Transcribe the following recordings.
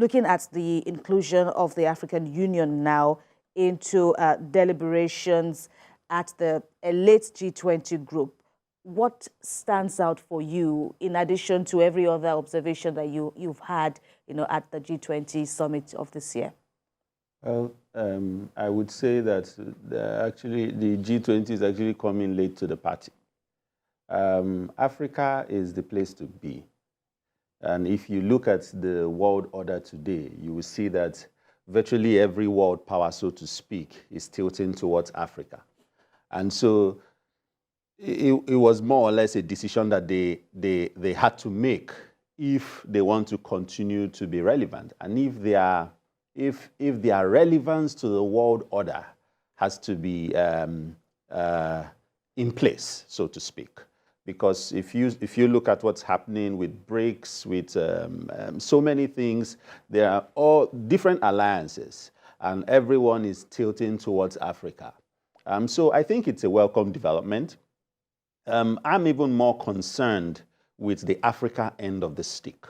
looking at the inclusion of the African Union now into deliberations at the late G20 group, what stands out for you in addition to every other observation that you've had, at the G20 summit of this year? Well, I would say that actually the G20 is actually coming late to the party. Africa is the place to be. And if you look at the world order today, you will see that virtually every world power, so to speak, is tilting towards Africa. And so it was more or less a decision that they had to make if they want to continue to be relevant. And if their relevance to the world order has to be in place, so to speak. Because if you look at what's happening with BRICS, with so many things, there are all different alliances, and everyone is tilting towards Africa. So I think it's a welcome development. I'm even more concerned with the Africa end of the stick.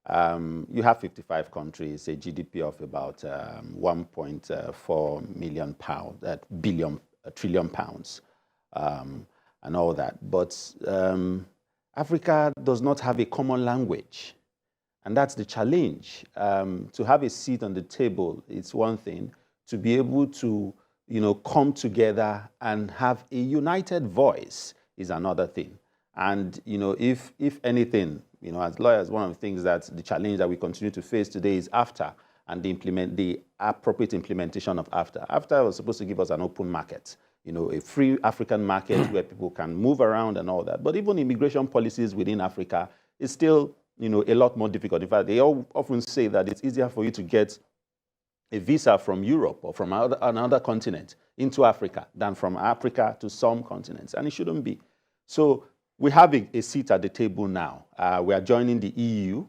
You have 55 countries, a GDP of about 1.4 trillion pounds. And all that. But Africa does not have a common language. And that's the challenge. To have a seat on the table is one thing. To be able to, come together and have a united voice is another thing. And, if anything, as lawyers, one of the things that the challenge that we continue to face today is AfTA and the appropriate implementation of AfTA. AfTA was supposed to give us an open market. A free African market where people can move around and all that. But even immigration policies within Africa is still, a lot more difficult. In fact, they often say that it's easier for you to get a visa from Europe or from another continent into Africa than from Africa to some continents, and it shouldn't be. So we have a seat at the table now. We are joining the EU,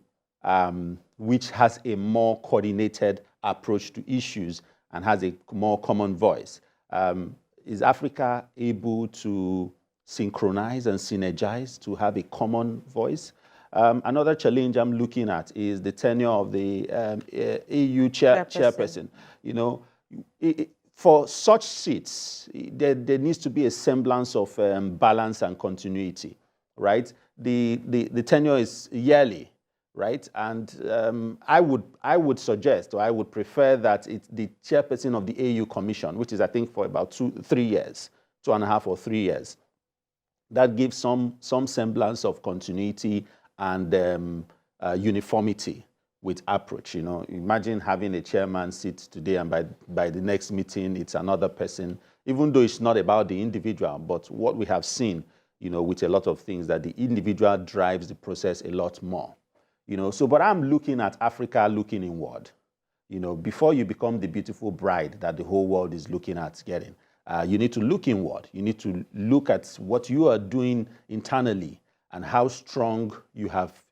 which has a more coordinated approach to issues and has a more common voice. Is Africa able to synchronize and synergize to have a common voice? Another challenge I'm looking at is the tenure of the EU chairperson. For such seats, there needs to be a semblance of balance and continuity, right? The tenure is yearly, right? And I would suggest, or I would prefer that it's the chairperson of the AU Commission, which is, I think, for about 2.5 years, 2.5 or 3 years. That gives some semblance of continuity and uniformity with approach. Imagine having a chairman sit today, and by the next meeting, it's another person, even though it's not about the individual, but what we have seen, with a lot of things, that the individual drives the process a lot more. But I'm looking at Africa looking inward. Before you become the beautiful bride that the whole world is looking at getting, you need to look inward. You need to look at what you are doing internally and how strong you have,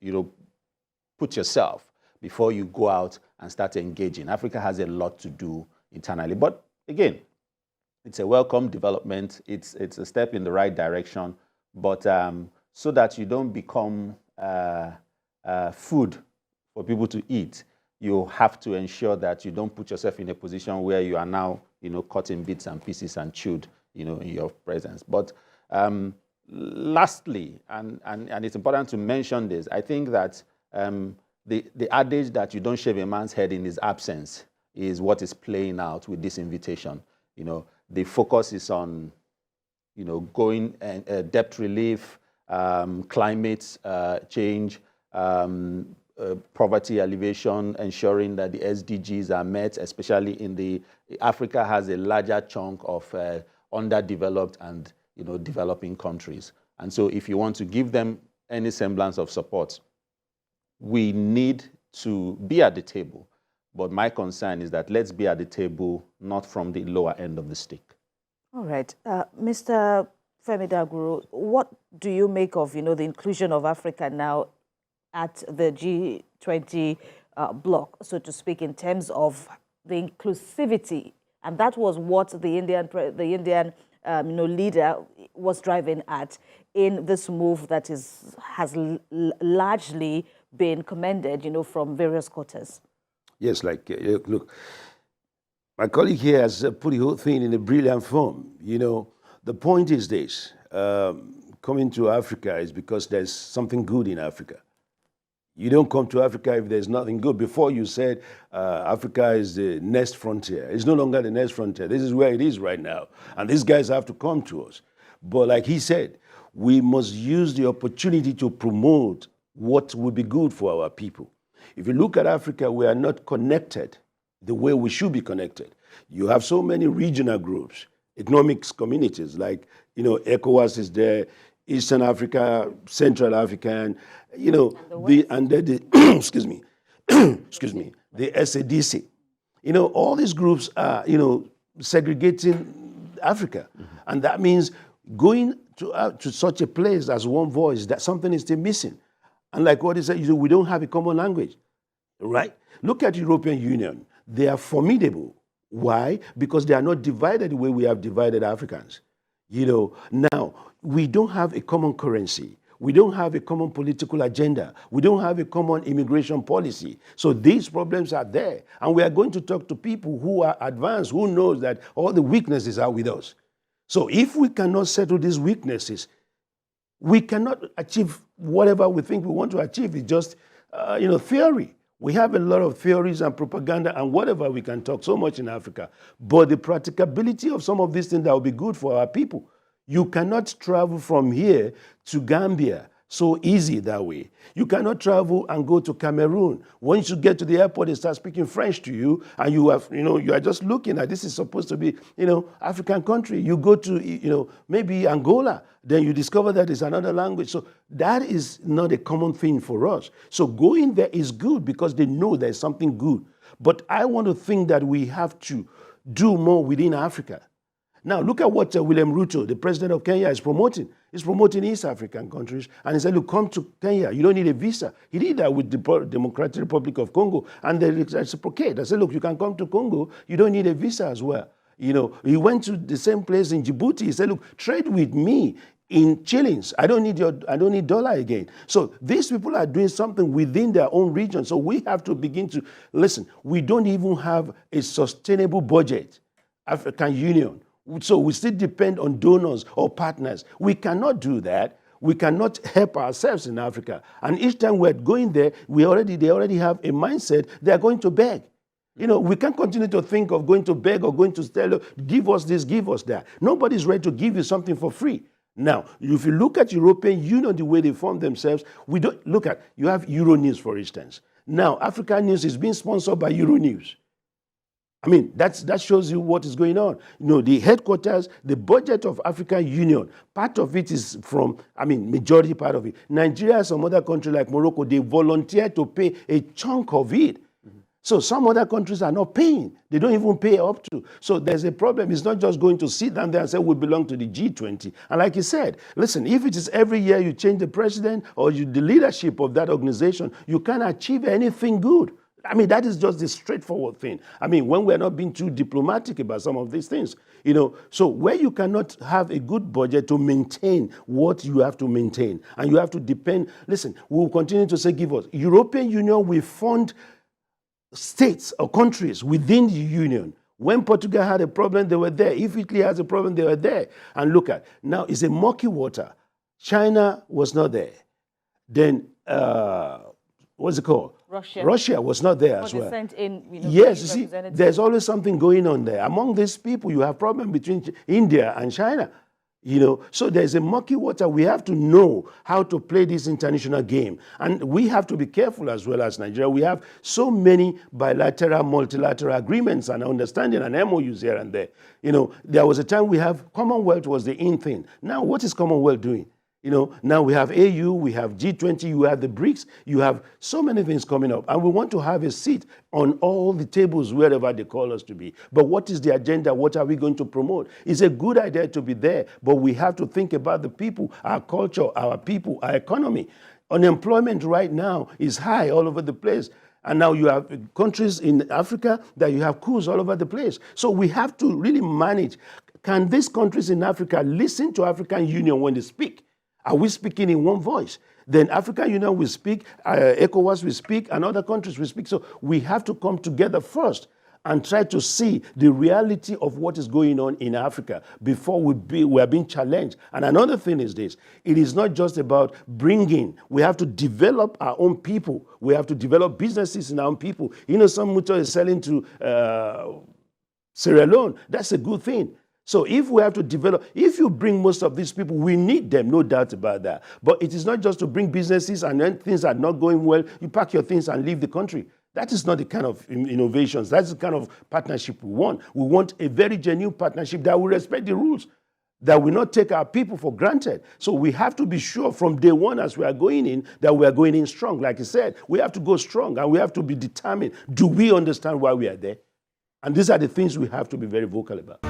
put yourself before you go out and start engaging. Africa has a lot to do internally. But again, it's a welcome development. It's a step in the right direction. But so that you don't become food for people to eat, you have to ensure that you don't put yourself in a position where you are now, cut in bits and pieces and chewed, in your presence. But lastly, and it's important to mention this, I think that the adage that you don't shave a man's head in his absence is what is playing out with this invitation. The focus is on, going debt relief, climate change, poverty alleviation, ensuring that the SDGs are met, especially Africa has a larger chunk of underdeveloped and developing countries. And so if you want to give them any semblance of support, we need to be at the table. But my concern is that let's be at the table, not from the lower end of the stick. All right. Mr. Femi Daguru, what do you make of, the inclusion of Africa now at the G20 bloc, so to speak, in terms of the inclusivity? And that was what the Indian leader was driving at in this move that has largely been commended, from various quarters. Yes, look, my colleague here has put the whole thing in a brilliant form. You know, the point is this, coming to Africa is because there's something good in Africa. You don't come to Africa if there's nothing good. Before you said Africa is the next frontier. It's no longer the next frontier. This is where it is right now. And these guys have to come to us. But like he said, we must use the opportunity to promote what will be good for our people. If you look at Africa, we are not connected the way we should be connected. You have so many regional groups, economics communities, like, you know, ECOWAS is there, Eastern Africa, Central African, you know, excuse me, the SADC. You know, all these groups are, you know, segregating Africa. And that means going to such a place as one voice, that something is still missing. And like what he said, we don't have a common language, right? Look at European Union. They are formidable. Why? Because they are not divided the way we have divided Africans. You know, now, we don't have a common currency. We don't have a common political agenda. We don't have a common immigration policy. So these problems are there. And we are going to talk to people who are advanced, who knows that all the weaknesses are with us. So if we cannot settle these weaknesses, we cannot achieve whatever we think we want to achieve. It's just, you know, theory. We have a lot of theories and propaganda and whatever we can talk so much in Africa. But the practicability of some of these things that will be good for our people. You cannot travel from here to Gambia so easy that way. You cannot travel and go to Cameroon. Once you get to the airport, they start speaking French to you, and you have, you know, you are just looking at this is supposed to be, you know, African country. You go to, you know, maybe Angola, then you discover that it's another language. So that is not a common thing for us. So going there is good because they know there's something good. But I want to think that we have to do more within Africa. Now, look at what William Ruto, the president of Kenya, is promoting. He's promoting East African countries. And he said, look, come to Kenya. You don't need a visa. He did that with the Democratic Republic of Congo. And they reciprocate. I said, look, you can come to Congo. You don't need a visa as well. You know, he went to the same place in Djibouti. He said, look, trade with me in shillings. I don't need dollar again. So these people are doing something within their own region. So we have to begin to, listen, we don't even have a sustainable budget, African Union. So we still depend on donors or partners. We cannot do that. We cannot help ourselves in Africa. And each time we're going there, they already have a mindset they are going to beg. You know, we can't continue to think of going to beg or going to tell, give us this, give us that. Nobody's ready to give you something for free. Now, if you look at European Union, the way they form themselves, we don't look at, you have Euronews, for instance. Now, African News is being sponsored by Euronews. I mean, that shows you what is going on. You know, the headquarters, the budget of African Union, part of it is from, I mean, majority part of it. Nigeria and some other country like Morocco, they volunteer to pay a chunk of it. So some other countries are not paying. They don't even pay up to. So there's a problem. It's not just going to sit down there and say, we belong to the G20. And like you said, listen, if it is every year you change the president or the leadership of that organization, you can't achieve anything good. I mean, that is just the straightforward thing. I mean, when we're not being too diplomatic about some of these things, you know, so where you cannot have a good budget to maintain what you have to maintain, and you have to depend, listen, we will continue to say, give us. European Union will fund states or countries within the Union. When Portugal had a problem, they were there. If Italy has a problem, they were there. And look at, now it's a murky water. China was not there. Then, what's it called? Russia was not there as well. Sent in, you know, yes, you see, there's always something going on there. Among these people, you have problem between India and China. You know, so there's a murky water. We have to know how to play this international game. And we have to be careful as well as Nigeria. We have so many bilateral, multilateral agreements and understanding and MOUs here and there. You know, there was a time we have Commonwealth was the in thing. Now, what is Commonwealth doing? You know, now we have AU, we have G20, you have the BRICS, you have so many things coming up. And we want to have a seat on all the tables wherever they call us to be. But what is the agenda? What are we going to promote? It's a good idea to be there, but we have to think about the people, our culture, our people, our economy. Unemployment right now is high all over the place. And now you have countries in Africa that you have coups all over the place. So we have to really manage. Can these countries in Africa listen to African Union when they speak? Are we speaking in one voice? then African Union will speak, ECOWAS will speak, and other countries will speak. So we have to come together first and try to see the reality of what is going on in Africa before we are being challenged. And another thing is this: it is not just about bringing, we have to develop our own people. We have to develop businesses in our own people. You know, some mutual is selling to Sierra Leone. That's a good thing. So if we have to develop, if you bring most of these people, we need them, no doubt about that. But it is not just to bring businesses and then things are not going well, you pack your things and leave the country. That is not the kind of innovations. That's the kind of partnership we want. We want a very genuine partnership that will respect the rules, that will not take our people for granted. So we have to be sure from day one as we are going in that we are going in strong. Like I said, we have to go strong and we have to be determined. Do we understand why we are there? And these are the things we have to be very vocal about.